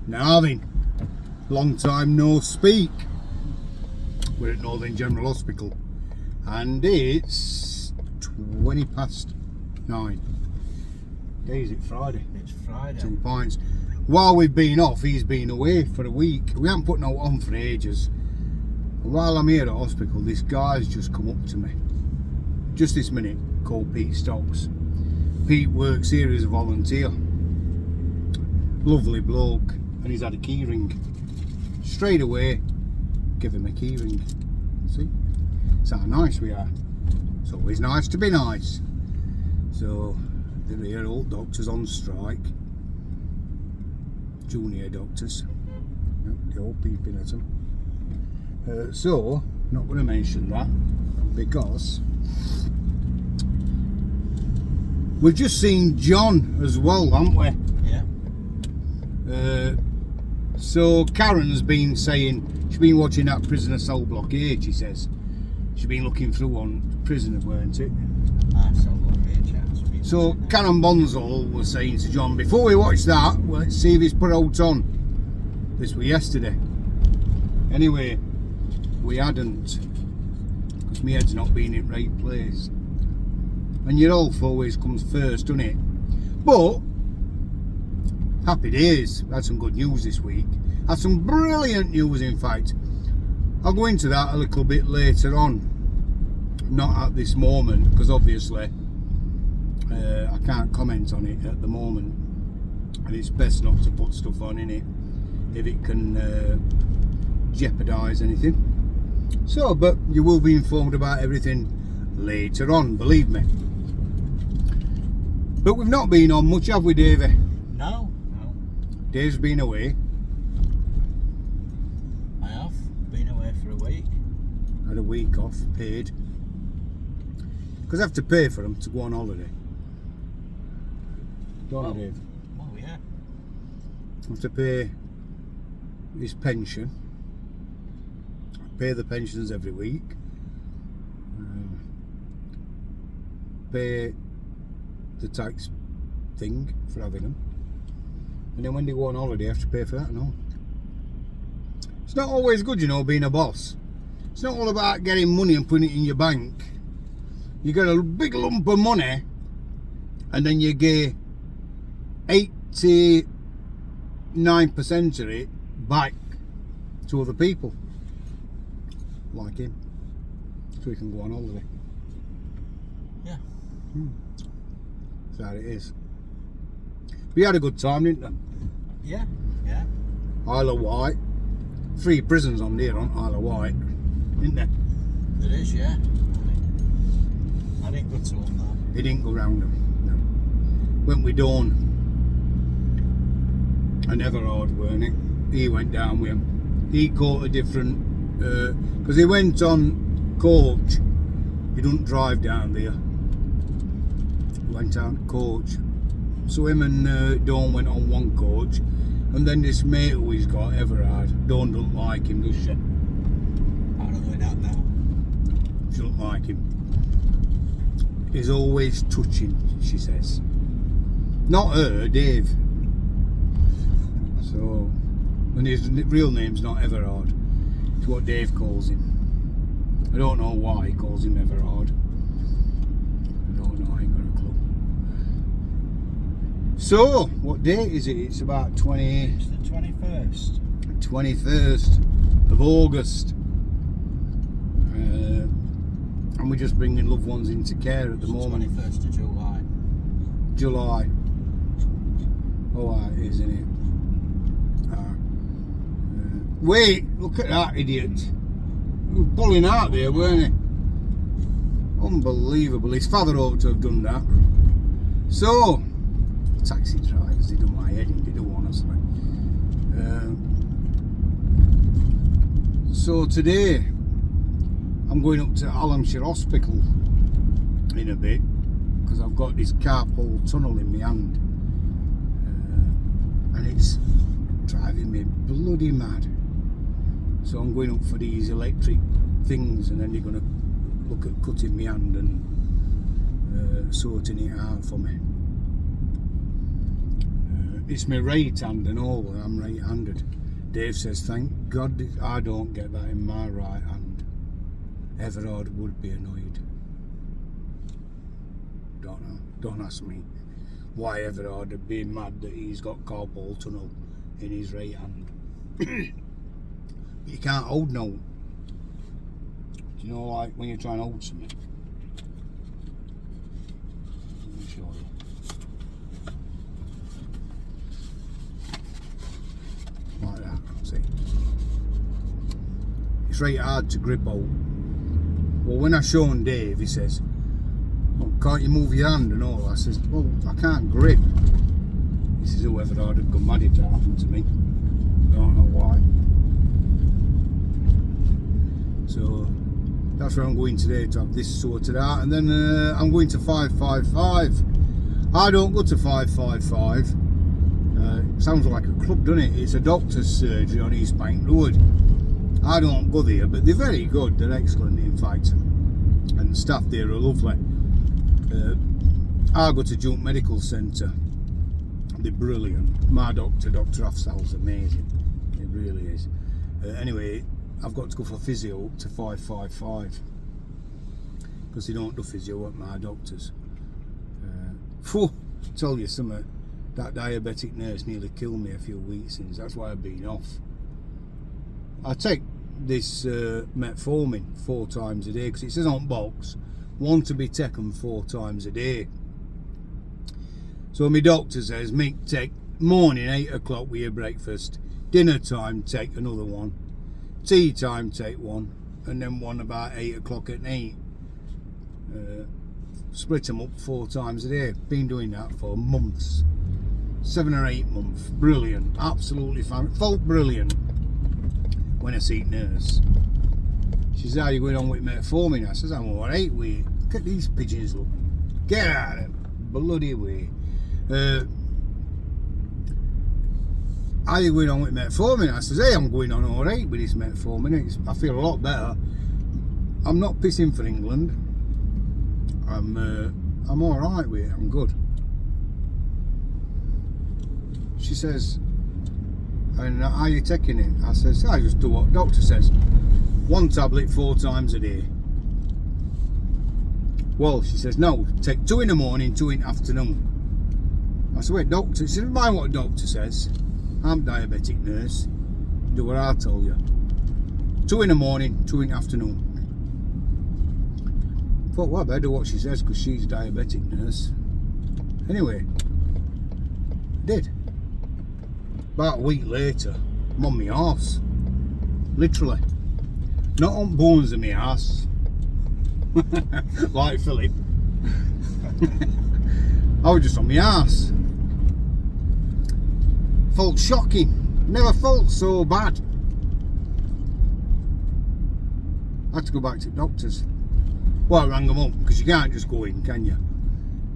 Narvin, long time no speak. We're at Northern General Hospital and it's 9:20. Day is it Friday? It's Friday. 2 pints. While we've been off, he's been away for a week. We haven't put no on for ages. And while I'm here at hospital, this guy's just come up to me. Just this minute, called Pete Stocks. Pete works here as a volunteer. Lovely bloke. And he's had a key ring. Straight away, give him a key ring. See? That's how nice we are. It's always nice to be nice. So, they're here, all doctors on strike. Junior doctors. They're all peeping at them. So, I'm not going to mention that because we've just seen John as well, haven't we? Yeah. So Karen's been saying she's been watching that prisoner cell blockade. She says she's been looking through on prisoner, weren't it? Cell blockade, yeah. So Karen Bonsall was saying to John, before we watch that, let's see if he's put out on. This was yesterday. Anyway, we hadn't, because my head's not been in the right place. And your health always comes first, doesn't it? But happy days. Had some good news this week. Had some brilliant news, in fact. I'll go into that a little bit later on. Not at this moment, because obviously I can't comment on it at the moment. And it's best not to put stuff on in it if it can jeopardise anything. So, but you will be informed about everything later on, believe me. But we've not been on much, have we, Davey? No. Dave's been away. I have been away for a week. Had a week off, paid. Because I have to pay for them to go on holiday. Don't I, Dave? Oh, yeah. I have to pay his pension. I pay the pensions every week. Pay the tax thing for having them. And then when they go on holiday, I have to pay for that and all. It's not always good, you know, being a boss. It's not all about getting money and putting it in your bank. You get a big lump of money and then you get 89% of it back to other people. Like him. So he can go on holiday. Yeah. That's how it is. We had a good time, didn't we? Yeah. Isle of Wight. 3 prisons on there on Isle of Wight, isn't there? There is, yeah. I didn't go to them though. He didn't go round them, no. Went with Dawn. And Everard, weren't it? He went down with him. He caught a different, because he went on coach. He didn't drive down there. He went out coach. So him and Dawn went on one coach, and then this mate who he's got, Everard, Dawn don't like him, does she? I don't know that now. She don't like him. He's always touching, she says. Not her, Dave. So, and his real name's not Everard. It's what Dave calls him. I don't know why he calls him Everard. I don't know, I ain't got a clue. So, what date is it? It's about It's the 21st. 21st of August. And we're just bringing loved ones into care at the moment. 21st of July. July. Oh, it is, isn't it? Wait, look at that idiot. He was pulling out there, weren't he? Unbelievable. His father ought to have done that. So, taxi drivers, they do my head in, they do, honestly. So today, I'm going up to Hallamshire Hospital in a bit because I've got this carpal tunnel in my hand. And it's driving me bloody mad. So I'm going up for these electric things and then they're going to look at cutting my hand and sorting it out for me. it's my right hand and all, I'm right-handed. Dave says, thank God I don't get that in my right hand. Everard would be annoyed. Don't know. Don't ask me why Everard would be mad that he's got carpal tunnel in his right hand. You can't hold no. Do you know, like when you're trying to hold something? Let me show you. Like that, see? It's right hard to grip out. Well, when I shown Dave, he says, well, can't you move your hand and all? I says, well, I can't grip. He says, whoever I'd have gone mad if that happened to me. I don't know why. So that's where I'm going today, to have this sorted out, and then I'm going to 555. I don't go to 555. Sounds like a club, doesn't it? It's a doctor's surgery on East Bank Road. I don't go there, but they're very good. They're excellent, in fact, and the staff there are lovely. I go to Junk Medical Centre. They're brilliant. My doctor, Dr. Afzal's amazing. It really is. Anyway, I've got to go for physio up to 555 because they don't do physio at my doctor's. Tell you something, that diabetic nurse nearly killed me a few weeks since. That's why I've been off. I take this metformin 4 times a day because it says on box one to be taken 4 times a day. So my doctor says, Mick, take morning 8 o'clock with your breakfast, dinner time take another one, tea time take one, and then one about 8 o'clock at night. Split them up 4 times a day. Been doing that for months, 7 or 8 months. Brilliant, absolutely fine. Felt brilliant when I see nurse. She says, how are you going on with metformin? I says, I'm alright with it. Look at these pigeons, look. Get out of it. Bloody way. How are you going on with metformin? I says, hey, I'm going on alright with this metformin. I feel a lot better. I'm not pissing for England. I'm alright with it. I'm good. She says, and how are you taking it? I says, I just do what the doctor says. 1 tablet 4 times a day. Well, she says, no, take 2 in the morning, 2 in the afternoon. I said, wait, doctor? She said, mind what the doctor says. I'm a diabetic nurse. Do what I tell you. 2 in the morning, 2 in the afternoon. I thought, well, I better do what she says because she's a diabetic nurse. Anyway, I did. About a week later, I'm on my arse. Literally. Not on bones in my arse. Like Philip. I was just on my arse. Felt shocking. Never felt so bad. I had to go back to the doctors. Well, I rang them up because you can't just go in, can you?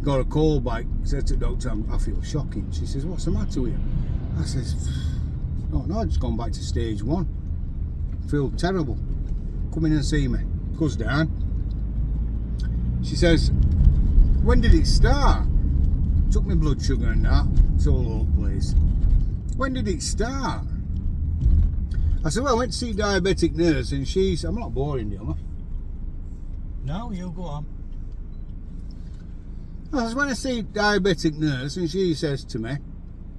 Got a call back. Said to the doctor, I feel shocking. She says, what's the matter with you? I says, oh no, I've just gone back to stage 1. Feel terrible. Come in and see me. Goes down. She says, when did it start? Took my blood sugar and that. It's all over the place. When did it start? I said, well, I went to see a diabetic nurse and she's... I'm not boring you, am I? No, you go on. I said, when I see a diabetic nurse and she says to me,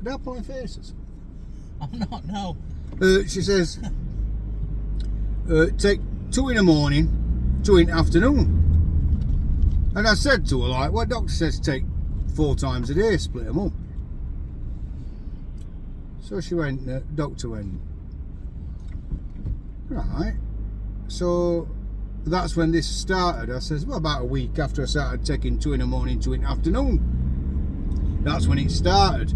they're pulling faces. I'm not, no. She says, take 2 in the morning, 2 in the afternoon. And I said to her, like, well, doctor says take 4 times a day, split them up. So she went, doctor went, right. So that's when this started. I says, well, about a week after I started taking 2 in the morning, 2 in the afternoon. That's when it started.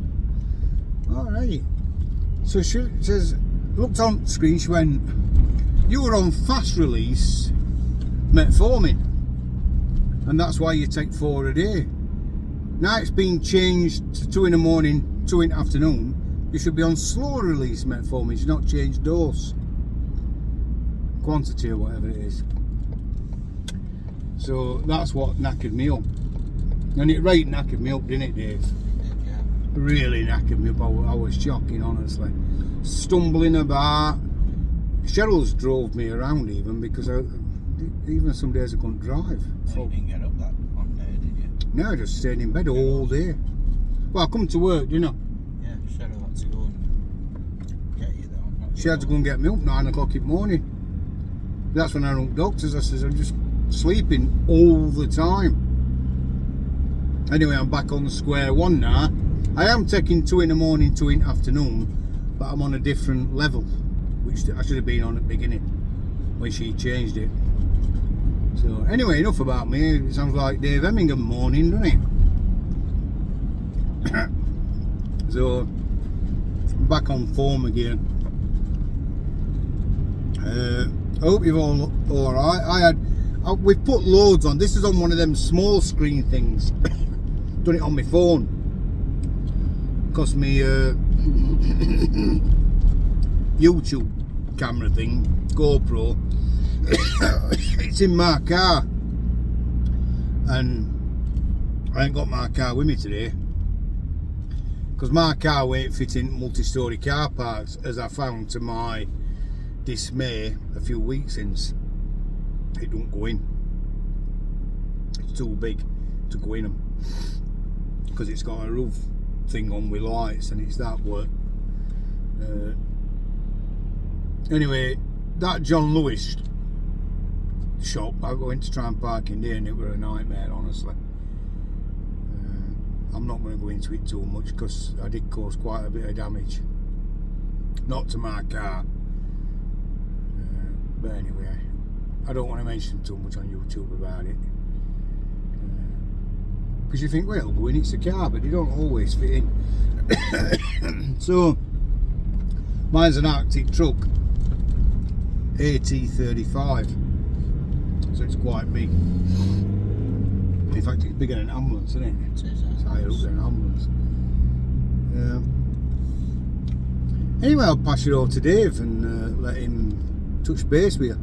All right. So she says, looked on the screen, she went, you were on fast release metformin. And that's why you take 4 a day. Now it's been changed to 2 in the morning, 2 in the afternoon. You should be on slow release metformin. You should not change dose, quantity or whatever it is. So that's what knackered me up. And it right knackered me up, didn't it, Dave? Yeah. really knackered me, but I was shocking, honestly. Stumbling about. Cheryl's drove me around even because even some days I couldn't drive. So you didn't get up that one day, did you? No, I just stayed in bed all day. Well, I come to work, you know. Yeah, Cheryl had to go and get you though. She had to go and get me up 9 o'clock in the morning. That's when I rung doctors. I says I'm just sleeping all the time. Anyway, I'm back on the square one now. I am taking 2 in the morning, 2 in the afternoon, but I'm on a different level, which I should have been on at the beginning when she changed it. So anyway, enough about me. It sounds like Dave Hemmingham morning, doesn't it? So I'm back on form again. I hope you've all alright. We've put loads on. This is on one of them small screen things. Done it on my phone. Cost me YouTube camera thing, GoPro. It's in my car, and I ain't got my car with me today because my car won't fit in multi-storey car parks, as I found to my dismay a few weeks since. It don't go in. It's too big to go in them because it's got a roof thing on with lights, and it's that work. Anyway, that John Lewis shop, I went to try and park in there and it was a nightmare, honestly. I'm not going to go into it too much because I did cause quite a bit of damage, not to my car, but anyway, I don't want to mention too much on YouTube about it, because you think, well, it'll go in, it's a car, but they don't always fit in. So mine's an Arctic truck, AT35, so it's quite big. In fact, it's bigger than an ambulance, isn't it? It is, It's higher up than an ambulance. Anyway, I'll pass you over to Dave and let him touch base with you.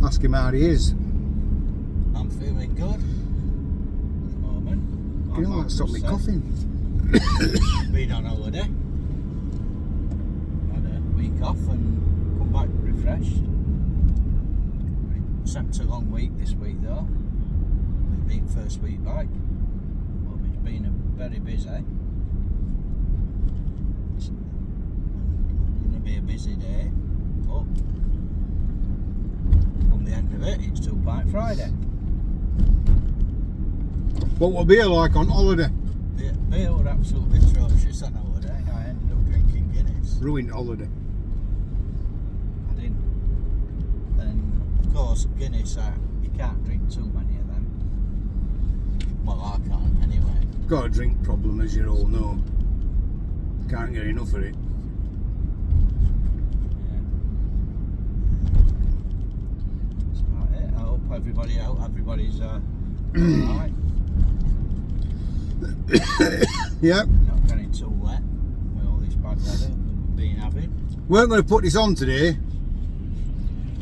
Ask him how he is. I'm feeling good at the moment. You know, that stopped me coughing. Been on holiday. Had a week off and come back refreshed. It's a long week this week though. It's been first week back. But it's been very busy. It's going to be a busy day. But from the end of it, it's till Black Friday. What will beer like on holiday? Beer were absolutely atrocious on holiday. I ended up drinking Guinness. Ruined holiday. I didn't. And of course, Guinness, you can't drink too many of them. Well, I can't anyway. Got a drink problem, as you all know. Can't get enough of it. Yeah. That's about it. I hope everybody's alright. Yep. Not getting too wet with all this bad weather we've been having. Weren't going to put this on today,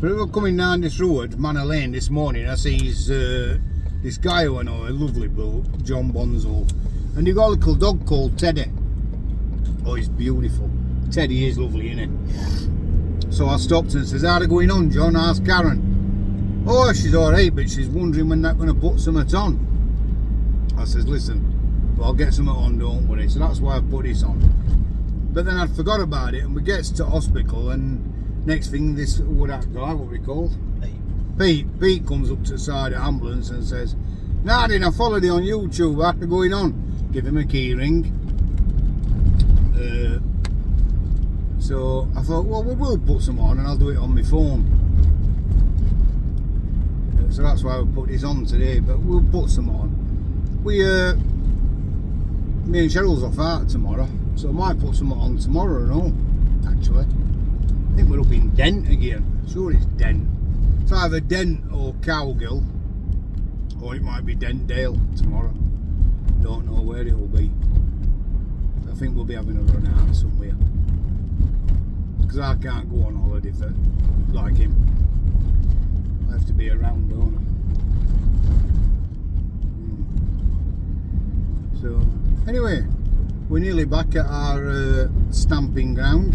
but we were coming down this road, Manor Lane, this morning. I sees this guy who I know, a lovely bloke, Karen Bonsall, and he got a little dog called Teddy. Oh, he's beautiful. Teddy is lovely, isn't he? So I stopped and says, how's it going on, John? I asked Karen. Oh, she's alright, but she's wondering when they're going to put something on. I says, listen, well, I'll get something on, don't worry. So that's why I put this on. But then I forgot about it, and we get to hospital, and next thing, this, that guy, what we called? Pete comes up to the side of the ambulance and says, Nadine, I followed you on YouTube, what's going on? Give him a key ring. So I thought, well, we will put some on and I'll do it on my phone. So that's why we put this on today, but we'll put some on. Me and Cheryl's off out tomorrow, so I might put some on tomorrow and all, actually. I think we're up in Dent again. Sure, it's Dent. It's either Dent or Cowgill, or it might be Dentdale tomorrow. Don't know where it will be. I think we'll be having a run out somewhere, because I can't go on holiday for, like him. I have to be around, don't I? So anyway, we're nearly back at our stamping ground.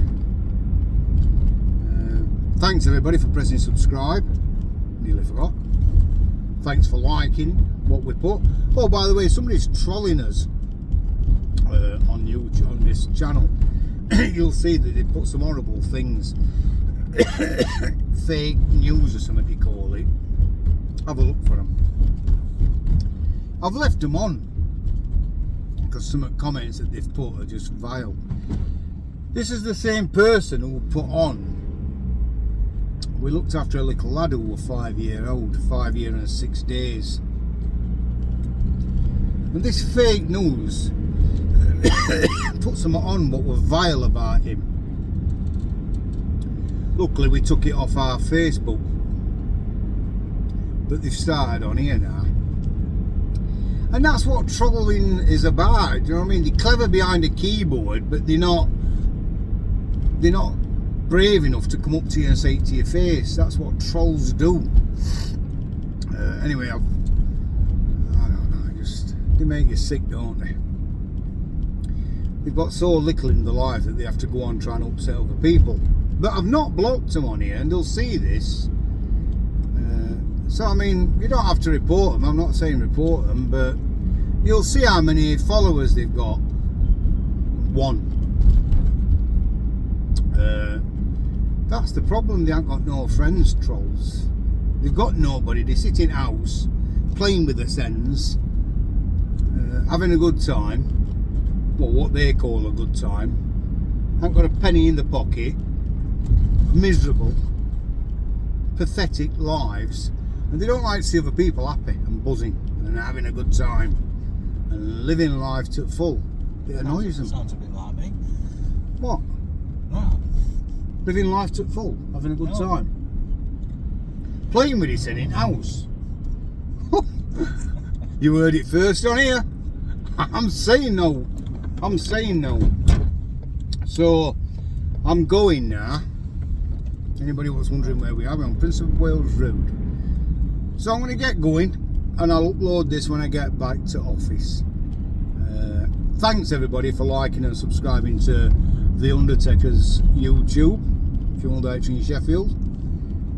Thanks everybody for pressing subscribe. Nearly forgot. Thanks for liking what we put. Oh, by the way, somebody's trolling us on YouTube, on this channel. You'll see that they put some horrible things. Fake news or something they call it. Have a look for them. I've left them on because some comments that they've put are just vile. This is the same person who put on, we looked after a little lad who was 5 years old, 5 years and 6 days. And this fake news put some on what was vile about him. Luckily we took it off our Facebook, but they've started on here now. And that's what trolling is about, do you know what I mean? They're clever behind a keyboard, but they're not brave enough to come up to you and say it to your face. That's what trolls do. Anyway, I don't know, they make you sick, don't they? They've got so little in their life that they have to go on trying to upset other people. But I've not blocked them on here, and they'll see this. So I mean, you don't have to report them. I'm not saying report them, but you'll see how many followers they've got. One. That's the problem. They haven't got no friends, trolls. They've got nobody. They sit in house playing with the sens, having a good time. Well, what they call a good time. Haven't got a penny in the pocket. Miserable, pathetic lives, and they don't like to see other people happy and buzzing and having a good time and living life to full. It annoys them. Sounds a bit like me. What? Right. Living life to full, having a good time. Playing with it in house. You heard it first on here. I'm saying no. I'm saying no. So I'm going now. Anybody was wondering where we are, we're on Prince of Wales Road. So I'm going to get going and I'll upload this when I get back to office. Thanks everybody for liking and subscribing to The Undertaker's YouTube, Fuel Dietary in Sheffield.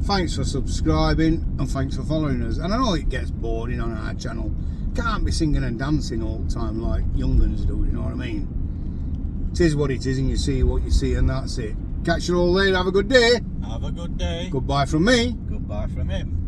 Thanks for subscribing and thanks for following us. And I know it gets boring on our channel. Can't be singing and dancing all the time like young uns do, you know what I mean? It is what it is and you see what you see and that's it. Catch you all later. Have a good day. Have a good day. Goodbye from me. Goodbye from him.